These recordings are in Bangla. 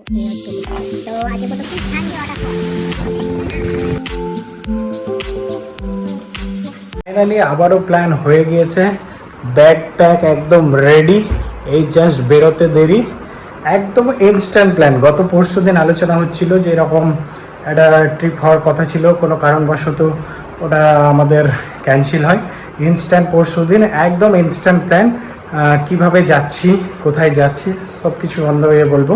তো আজকে প্রথম ফাইনালি আবারও প্ল্যান হয়ে গিয়েছে, ব্যাগ ট্যাগ একদম রেডি, এই জাস্ট বেরোতে দেরি, একদম ইনস্ট্যান্ট প্ল্যান। গত পরশু দিন আলোচনা হচ্ছিল যে এরকম একটা ট্রিপ হওয়ার কথা ছিল, কোনো কারণবশত ওটা আমাদের ক্যান্সেল হয়। ইনস্ট্যান্ট পরশু দিন একদম ইনস্ট্যান্ট প্ল্যান, কিভাবে যাচ্ছি, কোথায় যাচ্ছি সব কিছু অন দ্য ওয়ে বলবো।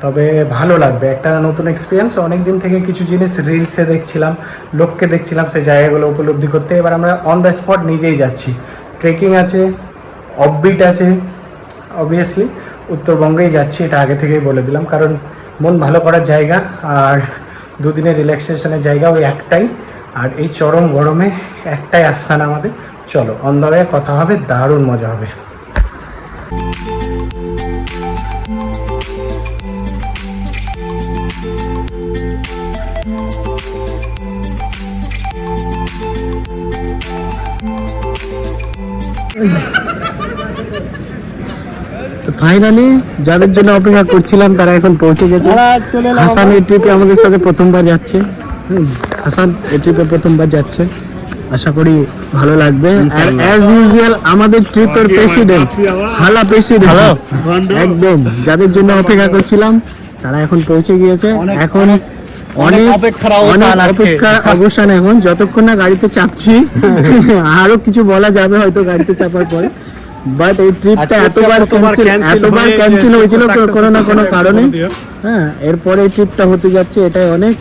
তবে ভালো লাগবে, একটা নতুন এক্সপিরিয়েন্স। অনেক দিন থেকে কিছু জিনিস রিলসে দেখছিলাম, লোককে দেখছিলাম সেই জায়গাগুলো উপলব্ধি করতে, এবার আমরা অন দ্য স্পট নিজেই যাচ্ছি। ট্রেকিং আছে, অফবিট আছে, অবভিয়াসলি উত্তরবঙ্গেই যাচ্ছি, এটা আগে থেকেই বলে দিলাম, কারণ মন ভালো করার জায়গা আর দুদিনের রিল্যাক্সেশনের জায়গা ওই একটাই। আর এই চরম গরমে একটাই আস্থান আমাদের। চলো অন দ্য ওয়ে কথা হবে, দারুণ মজা হবে। ফাইনালি যাদের জন্য অপেক্ষা করছিলাম তারা এখন পৌঁছে গেছে। হাসান এই ট্রিপে আমাদের সাথে প্রথমবার যাচ্ছে। হাসান এই ট্রিপে প্রথমবার যাচ্ছে, আশা করি ভালো লাগবে। আর অ্যাজ ইউজুয়াল আমাদের ট্রিপের প্রেসিডেন্ট, হালা প্রেসিডেন্ট একদম, যাদের জন্য অপেক্ষা করছিলাম তারা এখন পৌঁছে গিয়েছে। এখন অনেক অপেক্ষার অবসান। এখন যতক্ষণ না গাড়িতে চাপছি আরো কিছু বলা যাবে হয়তো গাড়িতে চাপার পরে, বাট এই ট্রিপটা এতবার ক্যান্সেল হয়েছিল কোনো না কোনো কারণে। হ্যাঁ, এরপরে এই ট্রিপটা হতে যাচ্ছে, এটাই অনেক।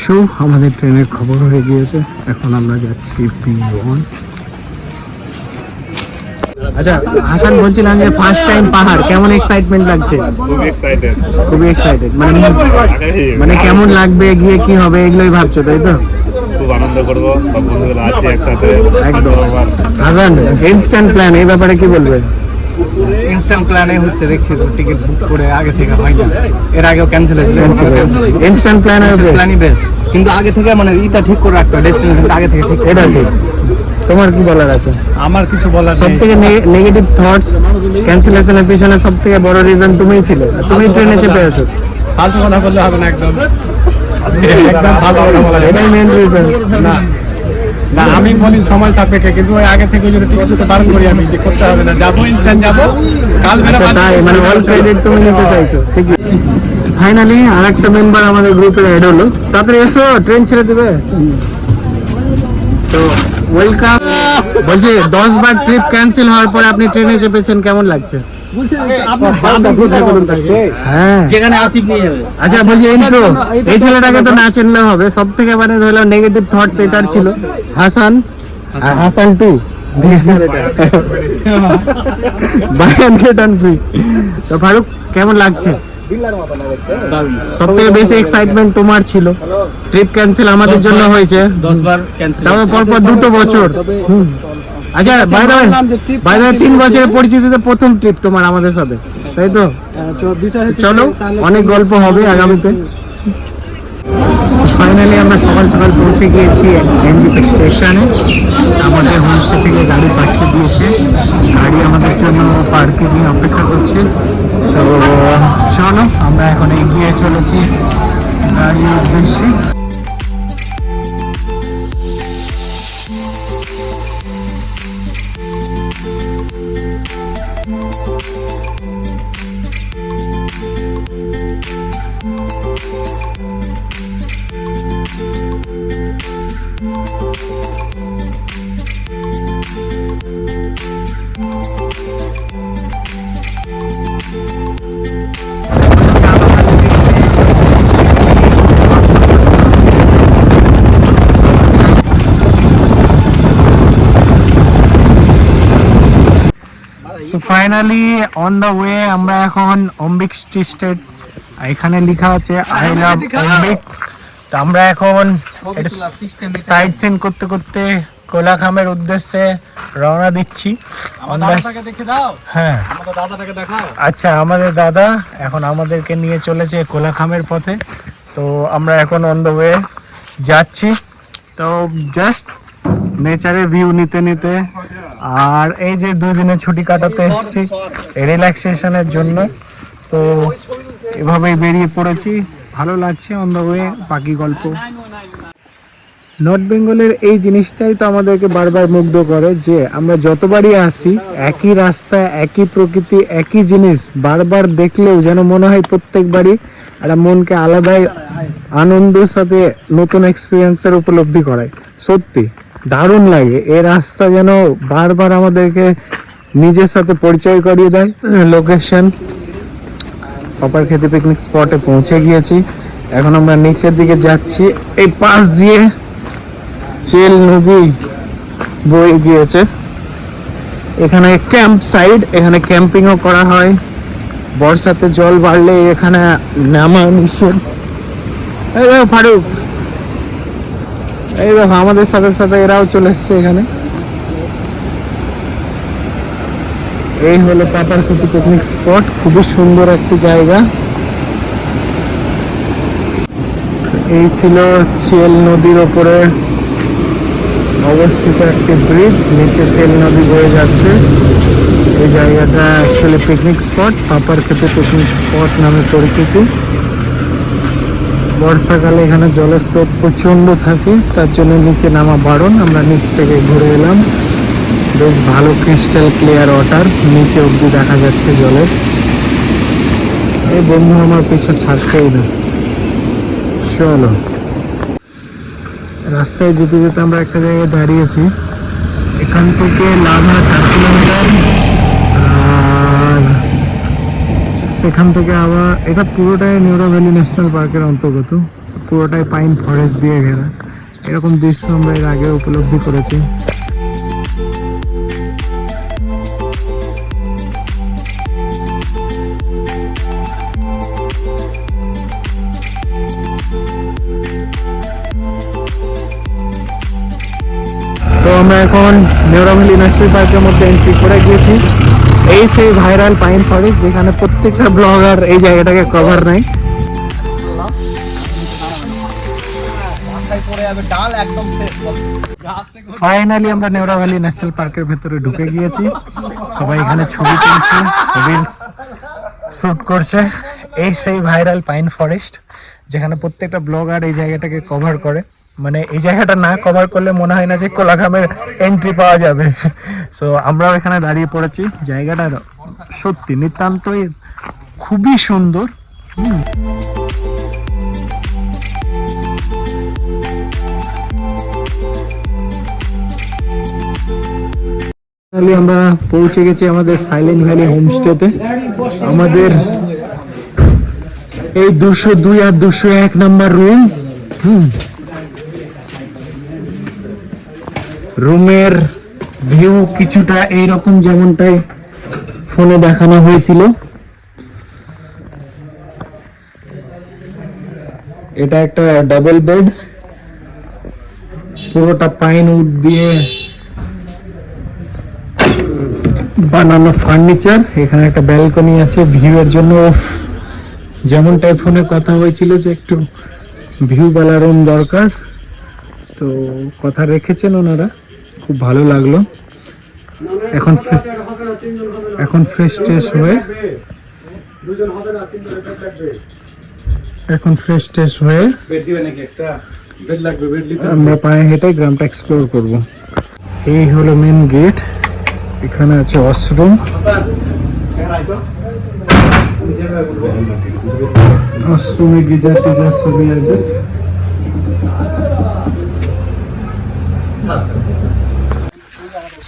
সো আমাদের ট্রেনের খবর হয়ে গিয়েছে, এখন আমরা যাচ্ছি P1। আচ্ছা হাসান, বলছিলাম যে ফার্স্ট টাইম পাহাড়, কেমন এক্সাইটমেন্ট লাগছে? খুবই এক্সাইটেড। মানে কেমন লাগবে, গিয়ে কি হবে এগুলোই ভাবছো, তাই তো? খুব আনন্দ করবো, সব বন্ধুরা আছি একসাথে একদম। হাসান, ইনস্ট্যান্ট প্ল্যান, এই ব্যাপারে কি বলবে? ইনস্ট্যান্ট প্ল্যানে হচ্ছে, দেখছি তো টিকিট বুক করে আগে থেকে হয় না, এর আগেও ক্যান্সেল হয়েছিল। ইনস্ট্যান্ট প্ল্যানই বেস্ট, কিন্তু আগে থেকে মানে এটা ঠিক করে রাখতে হবে, ডেস্টিনেশনটা আগে থেকে ঠিক। এটা ঠিক। তোমার কি বলার আছে? আমার কিছু বলার সব থেকে নেগেটিভ থটস ক্যান্সেলেশনের পিছনে সব থেকে বড় রিজন তুমিই ছিলে, তুমি ট্রেনে চেপে আছো। ফালতু কথা বললে হবে না, একদম একদম ফালতু কথা বলা, এটাই মেন রিজন। না না, আমি বলি সময় সাপেক্ষে, কিন্তু ওই আগে থেকে যদি টিকিট দিতে বারণ করি আমি, যে করতে হবে না, যাবো ইনস্ট্যান্ট যাবো, কাল বেরোবো। তাই মানে অল ক্রেডিট তুমি নিতে চাইছো, ঠিক। ফাইনালি আরেকটা মেম্বার আমাদের গ্রুপে অ্যাড হলো, তাড়াতাড়ি এসো, ট্রেন ছেড়ে দেবে। তো ওয়েলকাম। বলছি 10 বার ট্রিপ ক্যান্সেল হওয়ার পরে আপনি ট্রেনে চেপেছেন, কেমন লাগছে? হ্যাঁ, যেখানে আসিফ নিয়ে যাবে। আচ্ছা বলছি এই ছেলেটাকে তো না চিনলেও হবে, সব থেকে মানে ধরলাম নেগেটিভ থটস এটার ছিল। Hasan, Hasan 2 buy and get one free. তো ফারুক, কেমন লাগছে? সব থেকে বেশি এক্সাইটমেন্ট তোমার ছিল, ট্রিপ ক্যান্সেল আমাদের জন্য হয়েছে 10 বার ক্যান্সেল, তাও পরপর 2 বছর। আচ্ছা বাই দ্য ওয়ে 3 বছরের পরিচিতিতে প্রথম ট্রিপ তোমার আমাদের সাথে, তাই তো? চলো, অনেক গল্প হবে আগামীতে। ফাইনালি আমরা সকাল সকাল পৌঁছে গিয়েছি এনজিপি স্টেশনে। আমাদের হোমস্টে থেকে গাড়ি পাঠিয়ে দিয়েছে, গাড়ি আমাদের জন্য পার্কে নিয়ে অপেক্ষা করছে। তো চলো আমরা এখন এগিয়ে চলেছি গাড়ির উদ্দেশ্যে। So finally on the way, আমরা এখন অম্বিক টি স্টেট, এখানে লেখা আছে আই লাভ অম্বিক। তো আমরা এখন সাইড সিন করতে করতে কোলাখামের উদ্দেশ্যে রওনা দিচ্ছি। হ্যাঁ আচ্ছা, আমাদের দাদা এখন আমাদেরকে নিয়ে চলেছে কোলাখামের পথে। তো আমরা এখন অন দ্য ওয়ে যাচ্ছি। তো জাস্ট নেচারের ভিউ নিতে নিতে, আর এই যে 2 দিনের ছুটি কাটাতে এসেছি রিল্যাক্সেশনের জন্য। তো এভাবেই বেরিয়ে পড়েছি, ভালো লাগছে অন দ্য ওয়ে। বাকি গল্প। নর্থ বেঙ্গলের এই জিনিসটাই তো আমাদেরকে বারবার মুগ্ধ করে যে আমরা যতবারই আসি একই রাস্তা, একই প্রকৃতি, একই জিনিস বারবার দেখলেও যেন মনে হয় প্রত্যেকবারই একটা মনকে আলাদাই আনন্দের সাথে নতুন এক্সপিরিয়েন্সের উপলব্ধি করায়। সত্যি দারুণ লাগে। এই রাস্তা যেন বারবার আমাদেরকে নিজের সাথে পরিচয় করিয়ে দেয়। লোকেশন পাপারখেতে পিকনিক স্পটে পৌঁছে গিয়েছি। এখন আমরা নিচের দিকে যাচ্ছি। এই পাশ দিয়ে চেল নদী বয়ে গিয়েছে। এখানে ক্যাম্প সাইড, এখানে ক্যাম্পিংও করা হয়। বর্ষাতে জল বাড়লে এখানে নামা নিষেধ। এই দেখো ফারুক, এই দেখো আমাদের সাথে সাথে এরাও চলে এসছে এখানে। এই হলো পাপারখেতে পিকনিক স্পট, খুবই সুন্দর একটি জায়গা। এই ছিল চেল নদীর ওপরে অবস্থিত একটি ব্রিজ, নিচে চেল নদী বয়ে যাচ্ছে। এই জায়গাটা অ্যাকচুয়ালি পিকনিক স্পট, পাপারখেতে পিকনিক স্পট নামে পরিচিত। বর্ষাকালে এখানে জলের স্রোত প্রচণ্ড থাকে, তার জন্য নিচে নামা বারণ। আমরা নিচ থেকে ঘুরে এলাম। বেশ ভালো ক্রিস্টাল ক্লিয়ার ওয়াটার, নিচে অবধি দেখা যাচ্ছে জলের। এই বন্ধু আমার পিছু ছাড়ছেই না। চলো, রাস্তায় যেতে যেতে আমরা একটা জায়গায় দাঁড়িয়েছি। এখান থেকে লাভা 4 কিলোমিটার, আর সেখান থেকে আবার এটা পুরোটাই নিউরা ভ্যালি ন্যাশনাল পার্কের অন্তর্গত, পুরোটাই পাইন ফরেস্ট দিয়ে ঘেরা। এরকম দৃশ্য আমরা এর আগে উপলব্ধি করেছি। তো আমরা এখন নিউরা ভ্যালি ন্যাশনাল পার্কের মধ্যে এন্ট্রি করে গিয়েছি। এই সেই ভাইরাল পাইন ফরেস্ট যেখানে প্রত্যেকটা ব্লগার এই জায়গাটাকে কভার নেয়। ফাইনালি আমরা নিউরা ভ্যালি ন্যাশনাল পার্কের ভেতরে ঢুকে গিয়েছি। সবাই এখানে ছবি তুলছে, রিলস শুট করছে। এই সেই ভাইরাল পাইন ফরেস্ট যেখানে প্রত্যেকটা ব্লগার এই জায়গাটাকে কভার করে। মানে এই জায়গাটা না কভার করলে মনে হয় না যে কোলাঘামের এন্ট্রি পাওয়া যাবে। সো আমরাও এখানে দাঁড়িয়ে পড়েছি। জায়গাটা সত্যি নিতান্তই খুবই সুন্দর। আমরা পৌঁছে গেছি আমাদের সাইলেন্ট ভ্যালি হোমস্টেতে। আমাদের এই 202 আর 201 নাম্বার রুম। রুমের ভিউ কিছুটা এইরকম যেমনটাই ফোনে দেখানো হয়েছিল। এটা একটা ডাবল বেড, পুরোটা পাইন উড দিয়ে বানানো ফার্নিচার। এখানে একটা ব্যালকনি আছে ভিউ এর জন্য। যেমনটাই ফোনে কথা হয়েছিল যে একটু ভিউ বালা রুম দরকার, তো কথা রেখেছেন ওনারা, খুব ভালো লাগলো। এখন ফ্রেশ ট্রেশ হয়ে আমরা পায়ে হেঁটে গ্রামটা এক্সপ্লোর করব। এই হলো মেন গেট, এখানে আছে ওয়াশরুম। ওয়াশরুমে গিজার টিজার সবই আছে।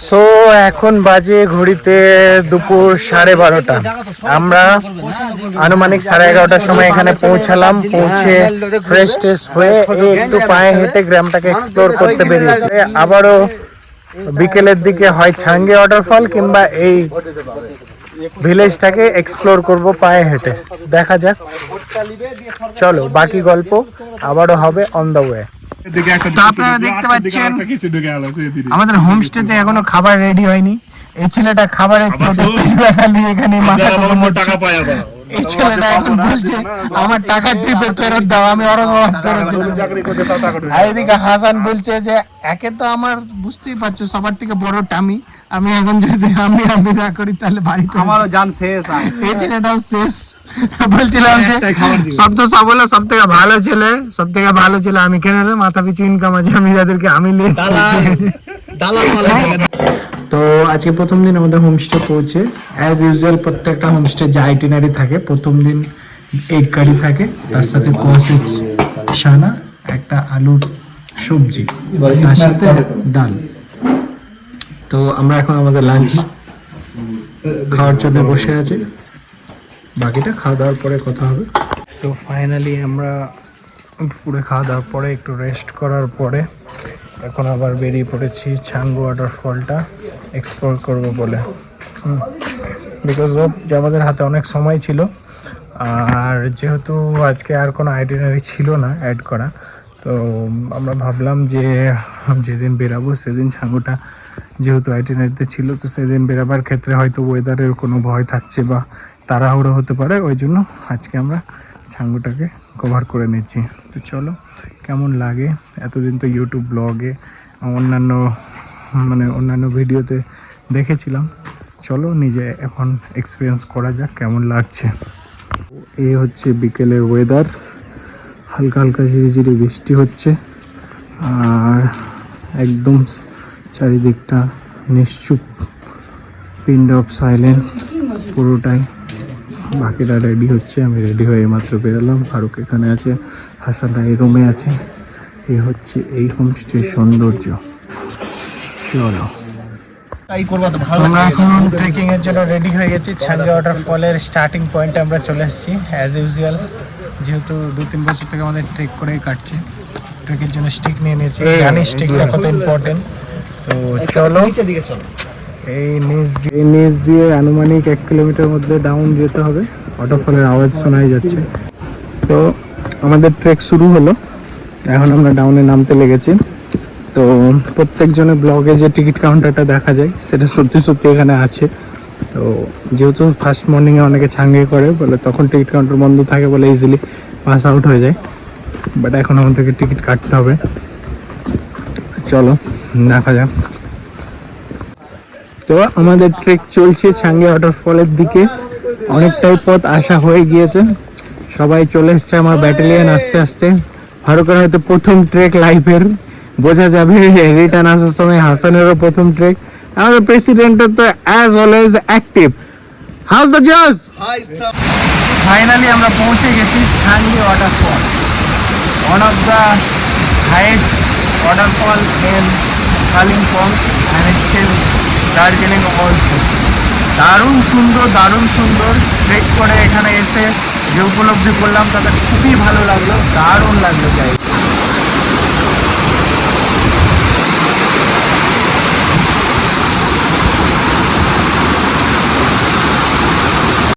সো এখন বাজে ঘড়িতে দুপুর 12:30। আমরা আনুমানিক 11:30টার সময় এখানে পৌঁছালাম। পৌঁছে ফ্রেশ ট্রেশ হয়ে একটু পায়ে হেঁটে গ্রামটাকে এক্সপ্লোর করতে বেরিয়েছি। আবারও বিকেলের দিকে হয় ছাঙ্গে ওয়াটারফল কিংবা এই ভিলেজটাকে এক্সপ্লোর করব পায়ে হেঁটে। দেখা যাক, চলো বাকি গল্প আবারও হবে অন দ্য ওয়ে। তো আপনারা দেখতে পাচ্ছেন আমাদের হোমস্টেতে এখনো খাবার রেডি হয়নি। এই ছেলেটা খাবারের চোটে নিয়ে এখানে মাথা টাকা পায়। এই ছেলেটা এখন বলছে আমার টাকা ট্রিপে ফেরত দাও, আমি আর এদিকে হাসান বলছে যে একে তো আমার বুঝতেই পারছো সবার থেকে বড় টামি, আমি এখন যদি আমি না করি তাহলে বাড়িতে আমারও জান শেষ। এই ছেলেটাও শেষ। বলছিলাম যে সব তো সব হলো সব থেকে ভালো ছেলে আমি কেন মাথা পিছু ইনকাম আছে আমি যাদেরকে আমি তো আজকে প্রথম দিন আমাদের হোমস্টে পৌঁছে অ্যাজ ইউজুয়াল প্রত্যেকটা হোমস্টে যে আইটিনারি থাকে প্রথম দিন এগ কারি থাকে তার সাথে কষে সানা একটা আলুর সবজি তার সাথে ডাল। তো আমরা এখন আমাদের লাঞ্চ খাওয়ার জন্য বসে আছি, বাকিটা খাওয়া দাওয়ার পরে কথা হবে। তো ফাইনালি আমরা দুপুরে খাওয়া দাওয়ার পরে একটু রেস্ট করার পরে এখন আবার বেরিয়ে পড়েছি ছাঙ্গু ওয়াটারফলটা এক্সপ্লোর করব বলে, বিকজ অফ যে আমাদের হাতে অনেক সময় ছিল আর যেহেতু আজকে আর কোনো আইটিনারি ছিল না অ্যাড করা, তো আমরা ভাবলাম যে যেদিন বেরাবো সেদিন ছাঙ্গুটা যেহেতু আইটিনারিতে ছিল তো সেদিন বেরাবার ক্ষেত্রে হয়তো ওয়েদারের কোনো ভয় থাকছে বা তাড়াহুড়ো হতে পারে, ওই জন্য আজকে আমরা ছাঙ্গুটাকে কভার করে নিচ্ছি। তো চলো কেমন লাগে, এতদিন তো ইউটিউব ব্লগে অন্যান্য ভিডিওতে দেখেছিলাম, চলো নিজে এখন এক্সপিরিয়েন্স করা যাক কেমন লাগছে। এই হচ্ছে বিকেলের ওয়েদার, হালকা হালকা ঝিরিঝিরি বৃষ্টি হচ্ছে আর একদম চারিদিকটা নিশ্চুপ, পিন্ড অফ সাইলেন্ট পুরোটাই। বাকিরা রেডি হচ্ছে, আমি রেডি হয়ে মাত্র বেরোলাম, ফারুক এখানে আছে, হাসানরা এই রুমে আছে। এই হচ্ছে এই হোমস্টের সৌন্দর্য। চলো আমরা এখন ট্রেকিং এর জন্য রেডি হয়ে গেছি, ছাঙ্গু ওয়াটারফলের স্টার্টিং পয়েন্টে আমরা চলে এসেছি অ্যাজ ইউজুয়াল, যেহেতু 2-3 বছর থেকে আমাদের ট্রেক করেই কাটছে। ট্রেকের জন্য স্টিক নিয়ে নিয়েছি, জানি স্টিকটা কত ইম্পর্টেন্ট। তো চলো এই নিচ দিয়ে আনুমানিক 1 কিলোমিটার মধ্যে ডাউন যেতে হবে, ওয়াটারফলের আওয়াজ শোনাই যাচ্ছে। তো আমাদের ট্রেক শুরু হলো, এখন আমরা ডাউনে নামতে লেগেছি। তো প্রত্যেকজনের ব্লগে যে টিকিট কাউন্টারটা দেখা যায় সেটা সত্যি সত্যি এখানে আছে। তো যেহেতু ফার্স্ট মর্নিংয়ে অনেকে ছাঙ্গে করে বলে তখন টিকিট কাউন্টার বন্ধ থাকে বলে ইজিলি পাস আউট হয়ে যায়, বাট এখন আমাদেরকে টিকিট কাটতে হবে। চলো দেখা যাক। তো আমাদের ট্রেক চলছে ছাঙ্গে ওয়াটারফলের দিকে, অনেকটাই পথ আসা হয়ে গিয়েছে, সবাই চলে এসছে আমার ব্যাটালিয়ান আস্তে আস্তে। ফারুকের হয়তো প্রথম ট্রেক লাইফের, বোঝা যাবে রিটার্ন আসার সময় হাসানেরও প্রথম ট্রেক। আমাদের প্রেসিডেন্টের তো as always active. How's the josh. Finally আমরা পৌঁছে গেছি Changey waterfall, one of the highest waterfall in Kalimpong and still Darjeeling also. দারুণ সুন্দর ট্রেক করে এখানে এসে যে উপলব্ধি করলাম তাতে খুবই ভালো লাগলো, দারুণ লাগলো।